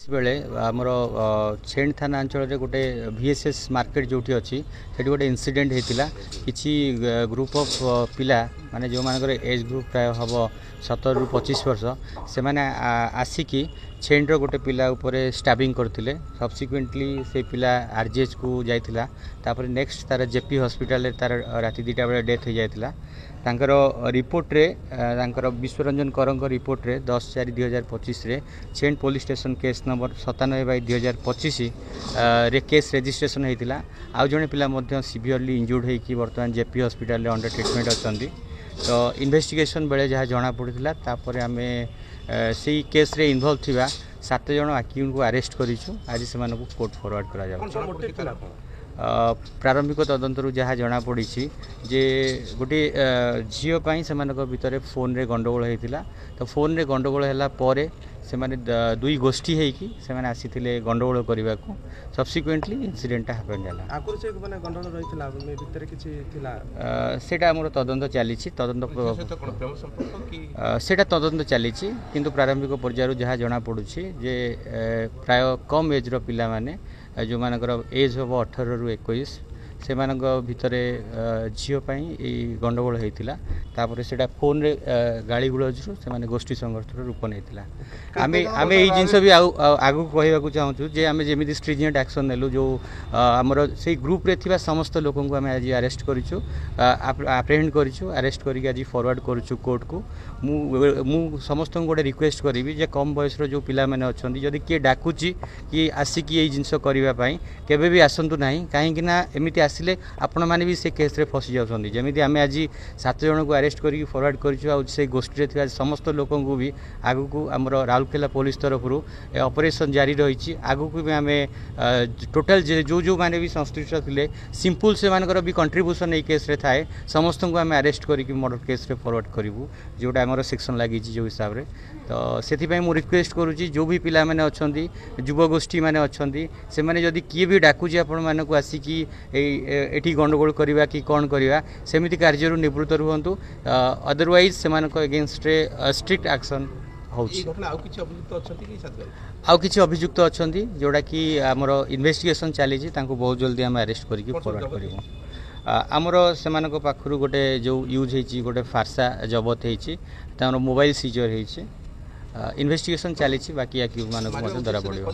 बेले आमर छेण थाना अंचल गोटे VSS मार्केट जो अच्छी से गोटे इनसीडेंट होता किसी ग्रुप ऑफ पिला माने जो मानकर एज ग्रुप प्राय हम 17 ରୁ 25 वर्ष से मैंने आसिकी छेण गोटे पिला उपरे स्टाबिंग करते सब्सिक्वेंटली से पिला RGH को जाइथिला तापर नेक्स्ट तार JP हॉस्पिटल तार राति 2टा बेले डेथ हो जाइथिला तांकर रिपोर्ट रे तांकर विश्वरंजन करंक रिपोर्ट रे 10/4/2025 रे छेण पुलिस स्टेशन केस नंबर 97/2025 रे केस रजिस्ट्रेशन होइतिला आ जने पिला मध्य सिवियरली इंजुर्ड होइकी वर्तमान JP हॉस्पिटल रे अंडर ट्रीटमेंट अछंती तो इन्वेस्टिगेशन बेले जहाँ जना पड़ता तापर आमे से केस रे इन्वॉल्व थिबा 7 जन आक्यूज को अरेस्ट करिछु आज से मानको कोर्ट फॉरवर्ड करा जाउ प्रारंभिक तदंतर जहाँ जना पड़ी जे गोटे झील से भितर फोन रे गंडगोल होता तो फोन रे गंडगोल है पर से माने दुई गोष्ठी होइकी से माने आसीथिले गंडगोल करने को सब्सिक्वेंटली इनसीडेंट हैपन जाला आकुर से माने गंडगोल रहितला भितर किछि थिला सेटा हमर तदंत चली तदंत सेटा तदंत चली किंतु प्रारंभिक पर्यायर जहाँ जना पड़ुछि जे प्राय कम एज रो पिला माने जो मानकर एज हम 18 ରୁ 21 से भितर झील गंडगोल होता तापर से फोन रे गाड़ी गुलज से माने गोष्ठी संघर्ष रूप नहीं आम यही जिनस भी आगू कहवाक चाहूँ जे आम जमी स्ट्रिजेंट एक्शन नेलु जो आमर से ग्रुप रे थिबा समस्त लोक को आम आज अरेस्ट करूँ आप्रेहेंड करूँ अरेस्ट करके आज फॉरवर्ड करूँ कोर्ट को मु समस्त को गोटे रिक्वेस्ट करी जे कम बयस जो पिला माने अछंती जदि किए डाकुची कि आसिकी यही जिनस करने केबे भी आसतु ना कहीं एमती आसिले आपण मैंने भी से केस रे फसी जाउछंदी जमिति आमे आज 7 जन को अरेस्ट करके फॉरवर्ड करिछु आ से गोष्ठी रे थिबा समस्त लोकन को भी आगु को हमर राउरकेला पुलिस तरफ रु ऑपरेशन जारी रहिछि आगु को भी आमे टोटल जो जो माने भी संश्लिष्ट थिले सिंपल से मानकर भी कंट्रीब्यूशन ए केस रे थाए समस्त को आमे अरेस्ट करके मर्डर केस रे फॉरवर्ड करिवु जोटा हमर सेक्शन लागि जो हिसाब रे तो सेथि पय मु रिक्वेस्ट करूछि जो भी पिला माने अछंती युवा गोष्ठी माने अछंती से माने जदी किए भी डाकुछि आपण माने को आसी कि एठी गंडगोल करवा कि कौन करवा सेमिति कार्य निवृत्त रुहंतु अदरवाइज से अगेंस्ट स्ट्रिक्ट एक्शन आउ किछि अभियुक्त अछंती जोड़ा कि आमर इन्वेस्टिगेशन चली बहुत जल्दी आम अरेस्ट करके फॉरवर्ड करिवु आमर से पाखरु गोटे जो यूज होइछि गोटे फारसा जबत होइछि तार मोबाइल सीजर होइछि इन्वेस्टिगेशन चली बाकी आक्यूज मानक धरा पड़िबो।